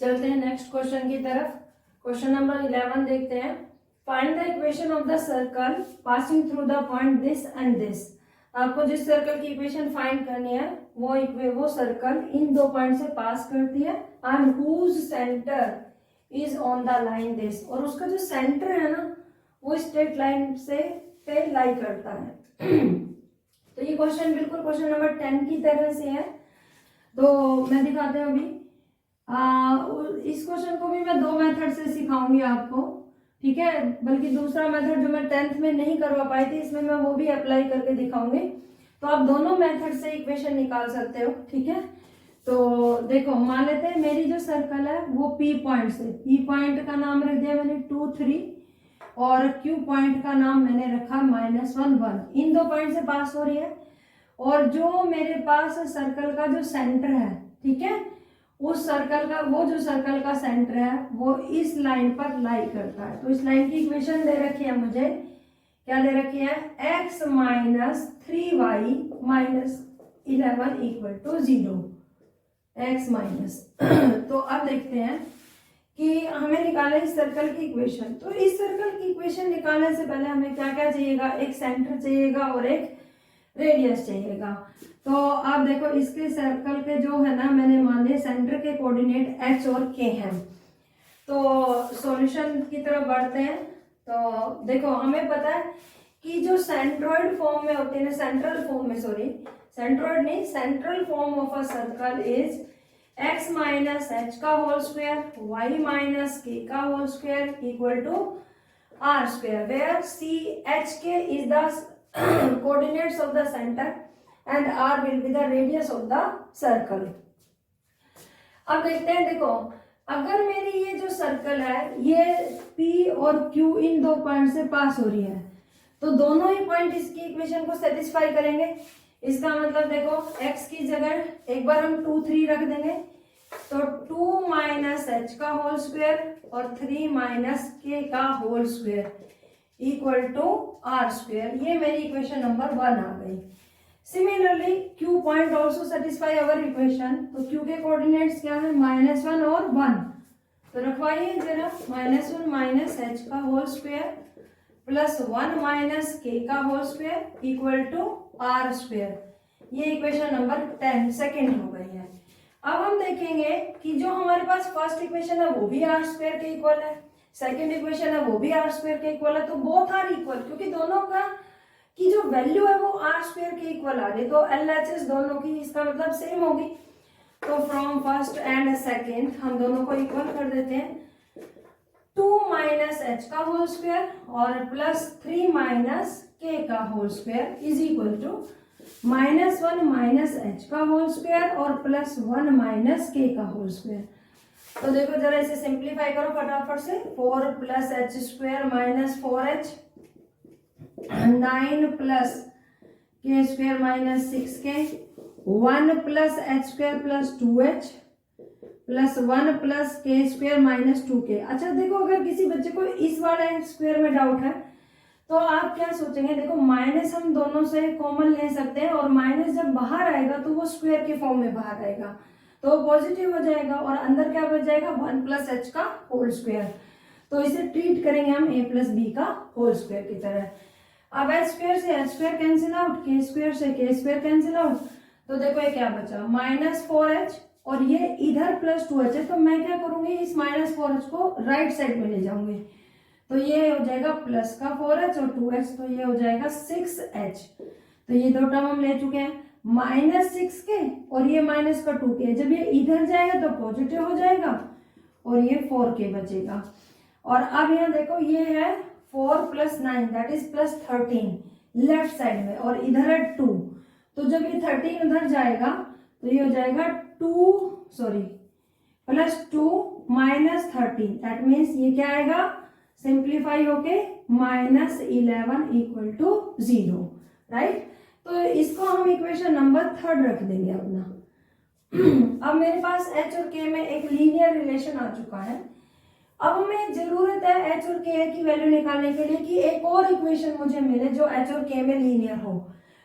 चलते हैं next question की तरफ। क्वेश्चन नंबर 11 देखते हैं। Find the equation of the circle passing through the point this and this. आपको जिस सर्कल की इक्वेशन फाइंड करनी है वो सर्कल इन दो पॉइंट से पास करती है and whose centre is on the line this, और उसका जो सेंटर है ना वो स्ट्रेट लाइन से पे लाई करता है। तो ये क्वेश्चन बिल्कुल क्वेश्चन नंबर 10 की तरह से है। तो मैं दिखाते हैं अभी। इस क्वेश्चन को भी मैं दो मेथड से सिखाऊंगी आपको, ठीक है। बल्कि दूसरा मेथड जो मैं 10th में नहीं करवा पाई थी इसमें मैं वो भी अप्लाई करके दिखाऊंगी। तो आप दोनों मेथड से इक्वेशन निकाल सकते हो, ठीक है। तो देखो मान लेते हैं मेरी जो सर्कल है वो पी पॉइंट से, पी पॉइंट का नाम रख दिया मैंने 2 3 और क्यू पॉइंट का नाम मैंने रखा -1 1। इन दो पॉइंट से पास हो रही है और जो मेरे पास सर्कल का जो सेंटर है, ठीक है, उस सर्कल का वो जो सर्कल का सेंटर है वो इस लाइन पर लाई करता है। तो इस लाइन की इक्वेशन दे रखी है मुझे, क्या दे रखी है, x - 3y - 11 = 0, x माइनस। तो अब देखते हैं कि हमें निकालना है इस सर्कल की इक्वेशन। तो इस सर्कल की इक्वेशन निकालने से पहले हमें क्या क्या चाहिएगा, एक सेंटर चाहिएगा और एक रेडियस चाहिएगा। तो आप देखो इसके सर्कल के जो है ना मैंने मान लिया सेंटर के कोऑर्डिनेट h और k हैं। तो सॉल्यूशन की तरफ बढ़ते हैं। तो देखो हमें पता है कि जो सेंट्रॉइड फॉर्म में होती है ना, सेंट्रल फॉर्म में, सॉरी सेंट्रॉइड नहीं, central form of a circle is x minus h का whole square y minus k का whole square equal to r square, where c h k is the coordinates of the center and r will be the radius of the circle। अब देखते हैं, देखो अगर मेरी ये जो सर्कल है ये p और q इन दो पॉइंट से पास हो रही है तो दोनों ही पॉइंट इसकी इक्वेशन को सेटिस्फाई करेंगे। इसका मतलब देखो x की जगह एक बार हम 2 3 रख देंगे तो 2 माइनस h का होल स्क्वायर और 3 माइनस k का whole square equal to R square. ये मेरी इक्वेशन नंबर 1 आ गई। Similarly Q point also satisfy our equation. तो Q के कोऑर्डिनेट्स क्या है, -1 और 1। तो रखवाइए जरा, -1 माइनस h का whole square plus 1 minus k का whole square equal to R square. ये इक्वेशन नंबर 10 सेकेंड हो गई है। अब हम देखेंगे कि जो हमारे पास फर्स्ट इक्वेशन है वो भी आर स्क्वायर के इक्वल है, सेकेंड इक्वेशन है वो भी आर स्क्वायर के इक्वल है। तो बोथ आर इक्वल, क्योंकि दोनों का की जो वैल्यू है वो आर स्क्वायर के इक्वल आ रही, तो LHS दोनों की इसका मतलब सेम होगी। तो फ्रॉम फर्स्ट एंड सेकेंड हम दोनों को इक्वल कर देते हैं। 2 माइनस h का होल स्क्वायर और प्लस 3 माइनस k का whole square is equal to -1 minus h का होल स्क्वायर और प्लस 1 माइनस k का होल स्क्वायर। तो देखो जरा इसे सिंप्लीफाई करो फटाफट से। 4 plus h square minus 4h, 9 plus k square minus 6k, 1 plus h square plus 2h plus 1 plus k square minus 2k। अच्छा देखो अगर किसी बच्चे को इस वाले स्क्वायर में डाउट है तो आप क्या सोचेंगे, देखो माइनस हम दोनों से कॉमन ले सकते हैं और माइनस जब बाहर आएगा तो वो स्क्वायर के फॉर्म में बाहर आएगा तो पॉजिटिव हो जाएगा और अंदर क्या बच जाएगा, 1 प्लस h का होल स्क्वायर। तो इसे ट्रीट करेंगे हम a प्लस b का होल स्क्वायर की तरह। अब h स्क्वायर से h square cancel out, k square से k स्क्वायर कैंसिल आउट। तो देखो ये क्या बचा, -4h और ये इधर प्लस 2h है। तो मैं क्या करूंगी, इस -4h को राइट साइड में ले जाऊंगी। तो ये हो जाएगा प्लस का 4h और 2h, तो ये हो जाएगा 6h। तो ये दो टर्म हम ले चुके हैं, -6k और ये माइनस का 2k। जब ये इधर जाएगा तो पॉजिटिव हो जाएगा और ये 4k बचेगा। और अब यहाँ देखो ये है 4 plus 9 that is plus 13 left side में और इधर है 2। तो जब ये 13 उधर जाएगा तो ये हो जाएगा प्लस 2 माइनस 13 दैट मीन्स ये क्या आएगा, सिंप्लीफाई होके -11 इक्वल टू 0, राइट। तो इसको हम इक्वेशन नंबर 3 रख देंगे अपना। अब मेरे पास h और k में एक लीनियर रिलेशन आ चुका है। अब हमें जरूरत है h और k की वैल्यू निकालने के लिए कि एक और इक्वेशन मुझे मिले जो h और k में लीनियर हो।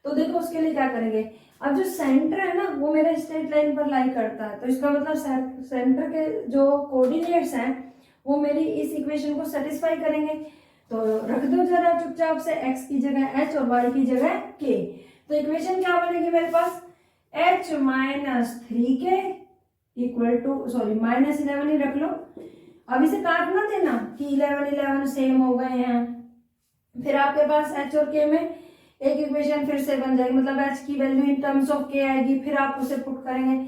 तो देखो उसके लिए क्या करेंगे, अब जो सेंटर है ना वो मेरा स्ट्रेट लाइन पर लाई करता है, तो इसका मतलब सेंटर के जो कोऑर्डिनेट्स हैं वो मेरी इस इक्वेशन को सेटिस्फाई करेंगे। तो रख दो जरा चुपचाप से, x की जगह h और y की जगह k। तो इक्वेशन क्या बनेगी मेरे पास, h minus 3k equal to, sorry minus 11 ही रख लो। अब इसे काट ना देना कि 11 11 सेम हो गए हैं, फिर आपके पास h और k में एक इक्वेशन फिर से बन जाएगी, मतलब h की value in terms of k आएगी, फिर आप उसे पुट करेंगे।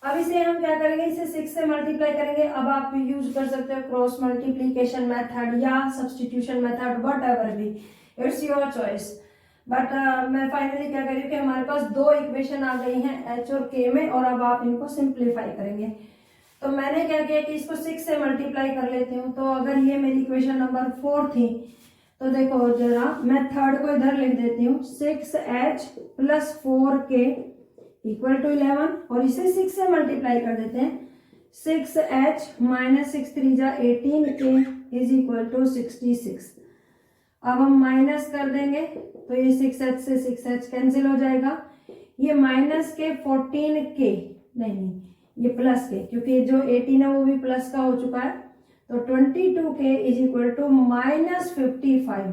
अब इसे हम क्या करेंगे, इसे 6 से मल्टीप्लाई करेंगे। अब आप यूज कर सकते हो क्रॉस मल्टीप्लीकेशन मेथड या सब्सटीट्यूशन मेथड, वट एवर भी, इट्स योर चॉइस। बट मैं फाइनली क्या करी कि हमारे पास दो इक्वेशन आ गई हैं h और k में, और अब आप इनको सिंप्लीफाई करेंगे। तो मैंने क्या किया कि इसको 6 से मल्टीप्लाई कर लेती हूँ। तो अगर ये मेरी इक्वेशन नंबर 4 थी, तो देखो जरा मैं थर्ड को इधर लिख देती हूँ, 6h plus 4k equal to 11, और इसे 6 से मल्टीप्लाई कर देते हैं। 6h माइनस 6 3 जा 18k इज इक्वल टू 66। अब हम माइनस कर देंगे तो ये 6h से 6h कैंसिल हो जाएगा, ये माइनस के 14k, नहीं ये प्लस के, क्योंकि जो 18 है वो भी प्लस का हो चुका है। तो 22k is equal to minus 55।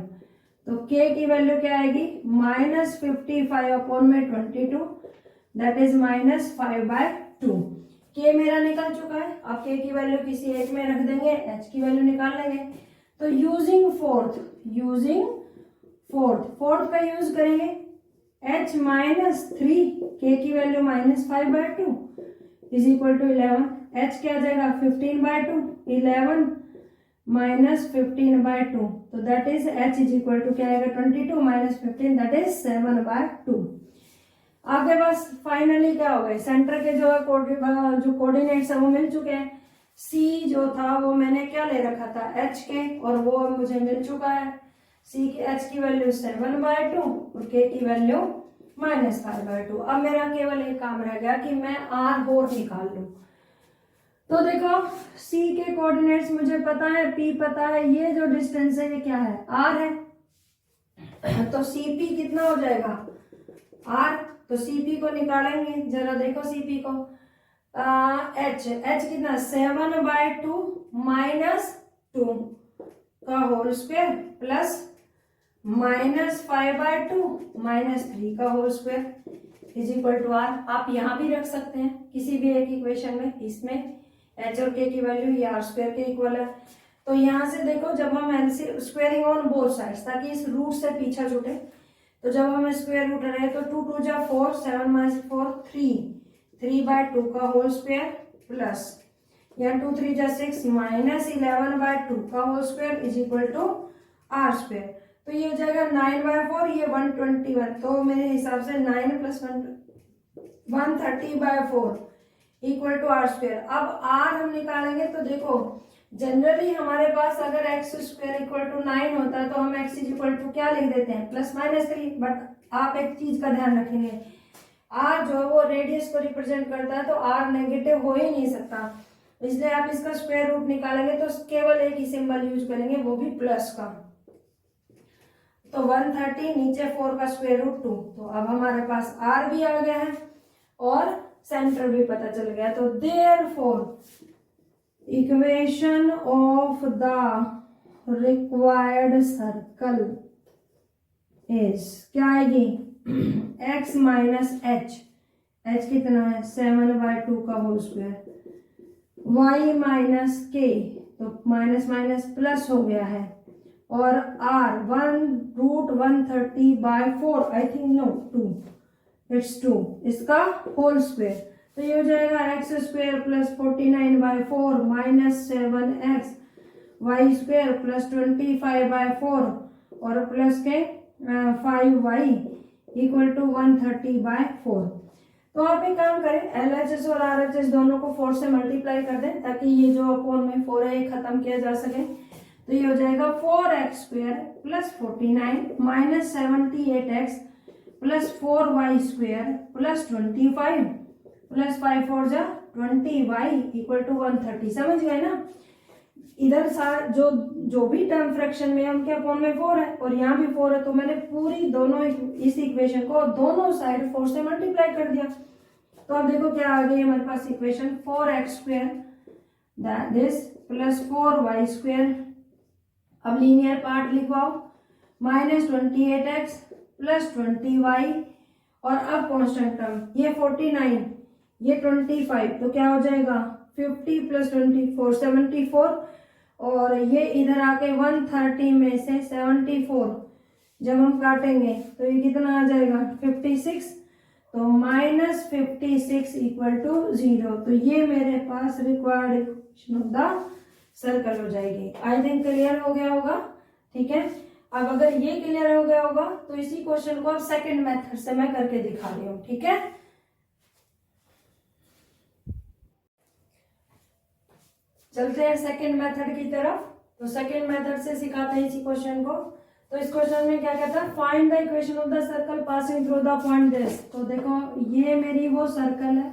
तो k की वैल्यू क्या आएगी, माइनस 55 अपॉन में 22, दैट इज माइनस 5/2। k मेरा निकल चुका है। अब k की वैल्यू किसी एक में रख देंगे, h की वैल्यू निकाल लेंगे। तो यूजिंग फोर्थ का यूज करेंगे, h माइनस 3, k की value minus 5/2 is equal to 11। h क्या आ जाएगा 15/2, 11 माइनस 15/2, तो that is h is equal to क्या आएगा 22 माइनस 15, दैट इज 7/2। आपके पास फाइनली क्या हो गए, सेंटर के जो कोऑर्डिनेट्स है वो मिल चुके हैं। c जो था वो मैंने क्या ले रखा था h के, और वो मुझे मिल चुका है। c की h की वैल्यू 7/2 और k की वैल्यू माइनस 5/2। अब मेरा केवल एक काम रह गया कि मैं r और निकाल लूं। तो देखो c के कोऑर्डिनेट्स मुझे पता है, p पता है, ये जो डिस्टेंस है ये क्या है, r है। तो cp कितना हो जाएगा r, तो cp को निकालेंगे, जरा देखो cp को, h कितना 7/2 माइनस 2 का whole square plus minus 5/2 minus 3 का whole square is equal to r। आप यहाँ भी रख सकते हैं किसी भी एक इक्वेशन में, इसमें h और k की वैल्यू ये r स्क्वायर के इक्वल है। तो यहाँ से देखो जब हम स्क्वेयरिंग ऑन बोथ साइड्स, ताकि इस रूट से पीछा छूटे, तो जब हमें स्क्वायर रूट रहे तो 2 2 जा 4, 7 माइनस 4 3/2 का होल स्क्वायर प्लस यहाँ 2 3 जा 6 माइनस 11/2 का whole square is equal to r square. तो ये हो जाएगा 9/4, ये 121, तो मेरे हिसाब से 9 plus 130/4 equal to r square. अब r हम निकालेंगे तो देखो जनरली हमारे पास अगर x स्क्वायर इक्वल टू 9 होता है तो हम x इज इक्वल टू क्या लिख देते हैं प्लस माइनस 3। बट आप एक चीज का ध्यान रखेंगे, r जो है वो रेडियस को रिप्रेजेंट करता है, तो r नेगेटिव हो ही नहीं सकता, इसलिए आप इसका स्क्वायर रूट निकालेंगे तो केवल एक ही सिंबल यूज करेंगे, वो भी प्लस का। तो 130 नीचे 4 का स्क्वायर रूट 2। तो अब हमारे पास r भी आ गया है और सेंटर भी पता चल गया। तो therefore equation of the required circle is क्या आएगी x माइनस h कितना है 7/2 का whole square, y minus k, तो माइनस माइनस प्लस हो गया है, और r 1√130/4, I think no 2, it's 2, इसका होल स्क्वायर। तो ये हो जाएगा x square plus 49/4 minus 7x, y square plus 25/4 और प्लस के 5y इक्वल टू 130/4। तो आप एक काम करें, LHS और RHS दोनों को 4 से मल्टीप्लाई कर दें, ताकि ये जो अपॉन में 4 है ये खत्म किया जा सके। तो ये हो जाएगा 4x square plus 49 minus 78x plus 4y square plus 25 plus 5 4 जा 20y इक्वल टू 130। समझ गए ना? इधर जो भी टर्म फ्रैक्शन में है उनके अपॉन में 4 है और यहाँ भी 4 है, तो मैंने पूरी दोनों इस इक्वेशन को दोनों साइड 4 से मल्टीप्लाई कर दिया। तो अब देखो क्या आ गई हमारे पास equation 4x² this plus 4y²। अब linear part लिखवाओ, -28x plus 20y और अब कांस्टेंट टर्म ये 49 ये 25, तो क्या हो जाएगा 50 प्लस 24 74 और ये इधर आके 130 में से 74 जब हम काटेंगे तो ये कितना आ जाएगा 56, तो -56 इक्वल टू 0। तो ये मेरे पास required equation of the circle हो जाएगी। आई थिंक क्लियर हो गया होगा, ठीक है। अब अगर ये क्लियर हो गया होगा तो इसी क्वेश्चन को अब सेकंड मेथड से मैं करके दिखा रही हूँ, ठीक है। चलते हैं सेकंड मेथड की तरफ। तो सेकंड मेथड से सिखाते हैं इसी क्वेश्चन को। तो इस क्वेश्चन में क्या कहता है, find the equation of the circle passing through the point this. तो देखो ये मेरी वो सर्कल है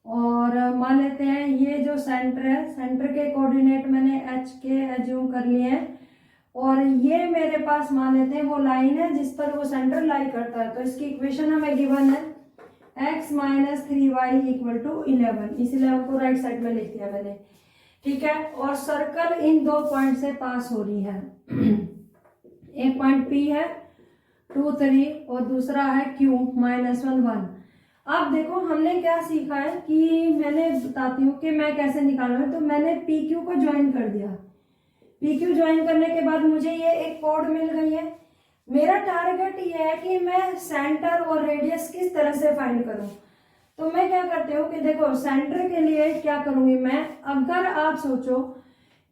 और मान लेते हैं ये जो सेंटर है, सेंटर के कोऑर्डिनेट मैंने एच के एज्यूम कर लिए हैं और ये मेरे पास मान लेते हैं वो लाइन है जिस पर वो सेंटर लाई करता है। तो इसकी इक्वेशन हमें गिवन है x - 3y = 11। इस 11 को राइट साइड में लिख दिया मैंने, ठीक है। और सर्कल इन दो पॉइंट से पास हो रही है। एक पॉइंट P है 2 3 और दूसरा है Q -1 1। अब देखो हमने क्या सीखा है कि मैंने बताती हूँ कि मैं कैसे निकालूँ। तो मैंने PQ को ज्वाइन कर दिया। PQ ज्वाइन करने के बाद मुझे ये एक कोड मिल गई है। मेरा टारगेट ये है कि मैं सेंटर और रेडियस किस तरह से फाइंड करूँ। तो मैं क्या करती हूँ कि देखो सेंटर के लिए क्या करूँगी मैं, अगर आप सोचो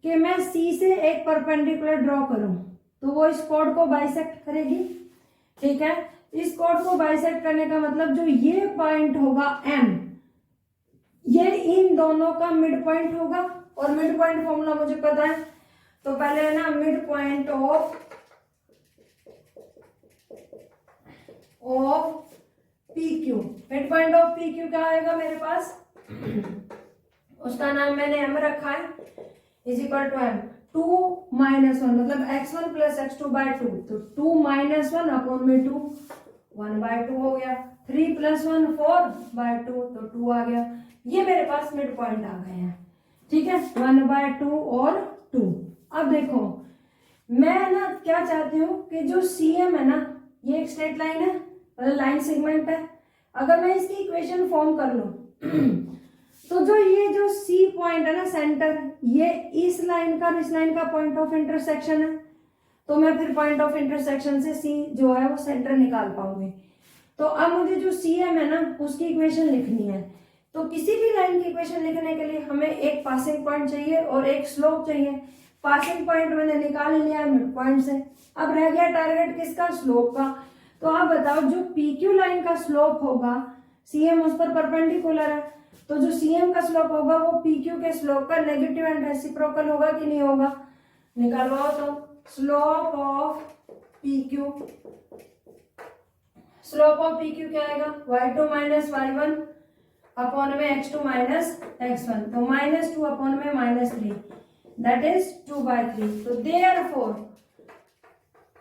कि मैं C से एक परपेंडिकुलर ड्रॉ करूँ तो वो इस कोड को बाइसेक्ट करेगी, ठीक है। इस कोड को बाइसेक्ट करने का मतलब जो ये पॉइंट होगा M, ये इन दोनों का मिड पॉइंट होगा और मिड पॉइंट फॉर्मूला मुझे पता है। तो पहले है ना mid point of PQ, mid point of PQ क्या आएगा मेरे पास, उसका नाम मैंने M रखा है = M 2 - 1 मतलब x1 + x2 / 2। तो 2 - 1 अपॉन में 2 1/2 हो गया। 3 + 1 4/2 तो 2 आ गया। ये मेरे पास मिड पॉइंट आ गए हैं, ठीक है 1/2 और 2। अब देखो मैं ना क्या चाहती हूँ कि जो CM है ना, ये एक स्ट्रेट लाइन है मतलब लाइन सेगमेंट है। अगर मैं इसकी इक्वेशन फॉर्म कर लूँ तो जो ये जो C पॉइंट है ना सेंटर, ये इस लाइन का इस लाइन का पॉइंट ऑफ इंटरसेक्शन है। तो मैं फिर पॉइंट ऑफ इंटरसेक्शन से C जो है वो सेंटर निकाल पाऊंगी। तो अब मुझे जो CM है ना उसकी इक्वेशन लिखनी है। तो किसी भी लाइन की इक्वेशन लिखने के लिए हमें एक पासिंग पॉइंट चाहिए और एक स्लोप चाहिए। पासिंग पॉइंट मैंने निकाल लिया है मिड पॉइंट से। अब रह गया टारगेट किसका, स्लोप का। तो आप बताओ जो PQ लाइन का स्लोप होगा, CM उस पर परपेंडिकुलर है, तो जो CM का स्लोप होगा वो PQ के स्लोप का नेगेटिव एंड रेसिप्रोकल होगा कि नहीं होगा, निकालवाओ। तो slope of PQ, slope of PQ क्या आएगा y2 - y1 अपॉन में x2 - x1। तो -2 अपॉन में -3 दैट इज 2/3। तो देयरफॉर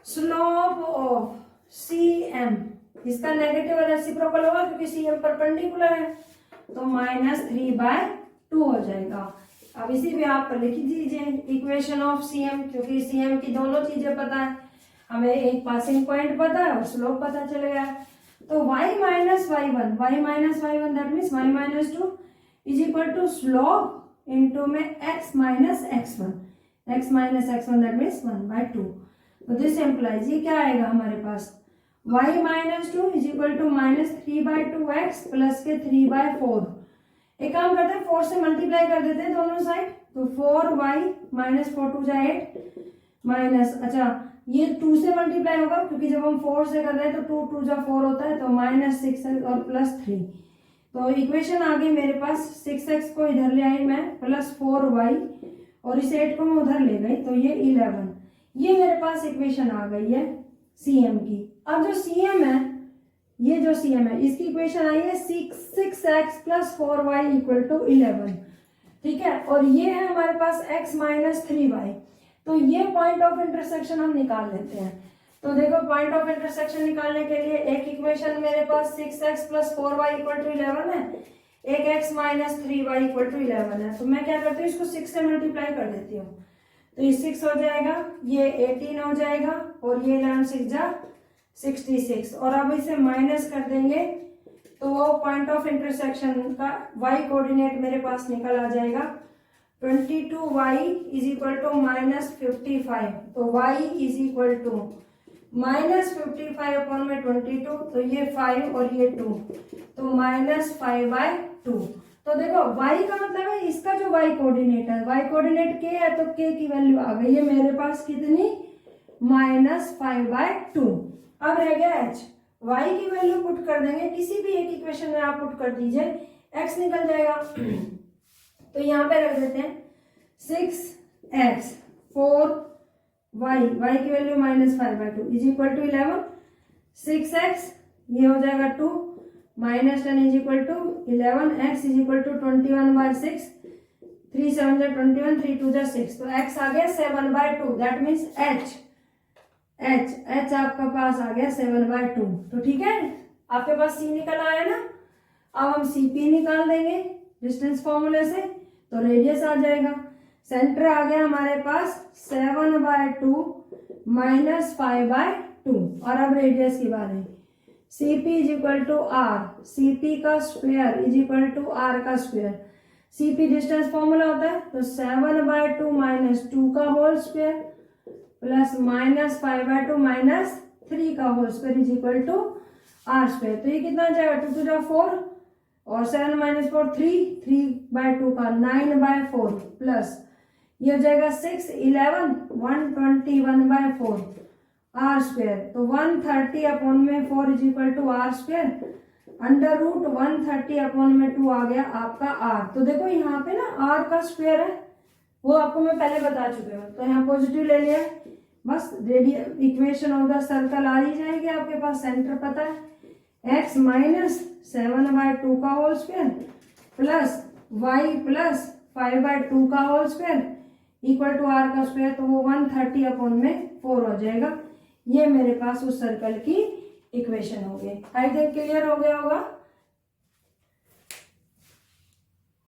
स्लोप ऑफ CM, इसका नेगेटिव रेसिप्रोकल होगा क्योंकि CM परपेंडिकुलर है, तो -3/2 हो जाएगा। अब इसी भी आप लिख दीजिए इक्वेशन ऑफ CM, क्योंकि CM की दोनों चीजें पता है हमें, एक पासिंग पॉइंट पता है और स्लोप पता चल गया है। तो y - y1 that means y - 2 = slope into में x - x1 दैट मीन्स 1/2। तो दिस एम्प्लाइज ये क्या आएगा हमारे पास y - 2 = -3/2x प्लस के 3/4। एक काम करते हैं 4 से मल्टीप्लाई कर देते हैं दोनों साइड। तो 4y - 4 2 जा 8 माइनस, अच्छा ये 2 से मल्टीप्लाई होगा क्योंकि जब हम 4 से कर रहे हैं तो 2 2 जा 4 होता है, तो -6x और +3। तो इक्वेशन आ गई मेरे पास 6x को इधर ले आई मैं प्लस 4y और इस 8 को मैं उधर ले गई तो ये 11। ये मेरे पास इक्वेशन आ गई है CM की। अब जो CM है, ये जो CM है इसकी इक्वेशन आई है 6x + 4y = 11। ठीक है। और ये है हमारे पास x माइनस 3y, तो ये पॉइंट ऑफ इंटरसेक्शन हम निकाल लेते हैं। तो देखो पॉइंट ऑफ इंटरसेक्शन निकालने के लिए एक इक्वेशन मेरे पास 6x plus 4y equal to 11 है, एक x minus 3y equal to 11 है। तो मैं क्या करती हूँ, इसको 6 से मल्टीप्लाई कर देती हूँ, तो ये 6 हो जाएगा, ये 18 हो जाएगा, और ये 11 6 जा 66। और अब इसे माइनस कर देंगे तो वो पॉइंट ऑफ इंटरसेक्शन का y कोऑर्डिनेट मेरे पास निकल आ जाएगा 22y is equal to minus 55। तो y is equal to minus 55 upon में 22, तो ये 5 और ये 2, तो माइनस 5/2। तो देखो y का मतलब है इसका जो y कोऑर्डिनेट है, y कोऑर्डिनेट k है, तो k की वैल्यू आ गई है मेरे पास कितनी, माइनस 5/2। अब रह गया h, y की वैल्यू पुट कर देंगे, किसी भी एक इक्वेशन में आप पुट कर दीजिए, x निकल जाएगा। तो यहाँ पे रख देते हैं 6x 4y की value minus 5/2 is equal to 11, 6x ये हो जाएगा 2 minus 10 is equal to 11, x is equal to 21/6, 3 7 जा 21, 3 2 जा 6, तो x आ गया 7/2। दैट मीन्स h आपका पास आ गया 7/2। तो ठीक है, आपके पास c निकल आया ना। अब हम cp निकाल देंगे डिस्टेंस फॉर्मूले से, तो रेडियस आ जाएगा, सेंटर आ गया हमारे पास 7/2 माइनस 5/2। और अब रेडियस की बात है, cp is equal to r, cp का square is equal to r का स्क्वायर। cp डिस्टेंस फॉर्मूला होता है, तो 7/2 माइनस 2 का whole square plus minus 5/2 minus 3 का whole square is equal to r square. तो ये कितना जाएगा, 2 2 जा 4 और 7 माइनस 4 3/2 का 9/4 प्लस ये हो जाएगा 6 11 121/4 r स्क्वायर। तो 130 अपॉन में 4 is equal to r square, under root 130 upon में 2 आ गया आपका r। तो देखो यहाँ पे ना r का स्क्वायर है, वो आपको मैं पहले बता चुकी हूँ, तो यहाँ पॉजिटिव ले लिया, बस radius equation of the circle आ ही जाएगी आपके पास, सेंटर पता है, x माइनस 7/2 का whole square plus y plus 5/2 का whole square equal to r का स्क्वायर, तो वो 130 अपॉन में 4 हो जाएगा। ये मेरे पास उस सर्कल की इक्वेशन हो गई। आई थिंक क्लियर हो गया होगा।